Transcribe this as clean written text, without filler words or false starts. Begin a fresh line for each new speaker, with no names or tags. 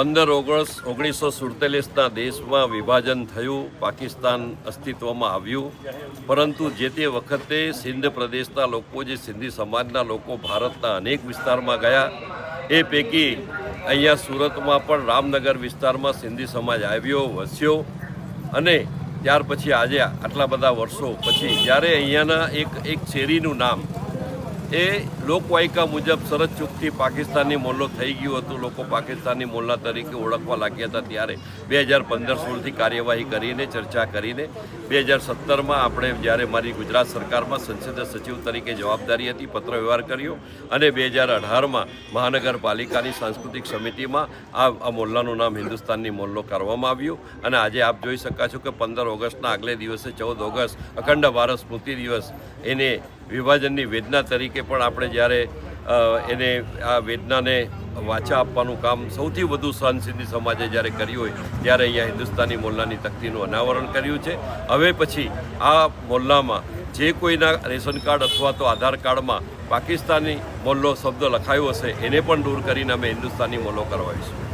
15 August 1947ના દેશમાં વિભાજન થયું, પાકિસ્તાન અસ્તિત્વમાં આવ્યું, પરંતુ જે તે વખતે સિંધ પ્રદેશના લોકો, જે સિંધી સમાજના લોકો ભારતના અનેક વિસ્તારમાં ગયા, એ પૈકી અહીંયા સુરતમાં પણ રામનગર વિસ્તારમાં સિંધી સમાજ આવ્યો, વસ્યો, અને ત્યાર પછી આજે આટલા બધા વર્ષો પછી જ્યારે અહીંયાના એક શેરીનું નામ એ લોકવાયકા મુજબ સરહદ ચોકથી પાકિસ્તાની મોલ્લો થઈ ગયું હતું, લોકો પાકિસ્તાની મોલ્લા તરીકે ઓળખવા લાગ્યા હતા, ત્યારે 2015-16થી કાર્યવાહી કરીને, ચર્ચા કરીને 2017માં આપણે જ્યારે મારી ગુજરાત સરકારમાં સંસદીય સચિવ તરીકે જવાબદારી હતી, પત્ર વ્યવહાર કર્યો, અને 2018માં મહાનગરપાલિકાની સાંસ્કૃતિક સમિતિમાં આ મોલ્લાનું નામ હિન્દુસ્તાની મોલ્લો કરવામાં આવ્યું. અને આજે આપ જોઈ શકો છો કે 15 ઓગસ્ટના આગલે દિવસે 14 ઓગસ્ટ અખંડ ભારત સ્મૃતિ દિવસ, એને વિભાજનની વેદના તરીકે પણ આપણે જ્યારે એને આ વેદનાને વાચા આપવાનું કામ સૌથી વધુ સહન સિંધી સમાજે જ્યારે કર્યું હોય ત્યારે અહીંયા હિન્દુસ્તાની મોલ્લાની તકતીનું અનાવરણ કર્યું છે. હવે પછી આ મોલ્લામાં જે કોઈના રેશન કાર્ડ અથવા તો આધાર કાર્ડમાં પાકિસ્તાની મોલ્લો શબ્દ લખાયો હશે એને પણ દૂર કરીને અમે હિન્દુસ્તાની મોલ્લો કરવાઈશું.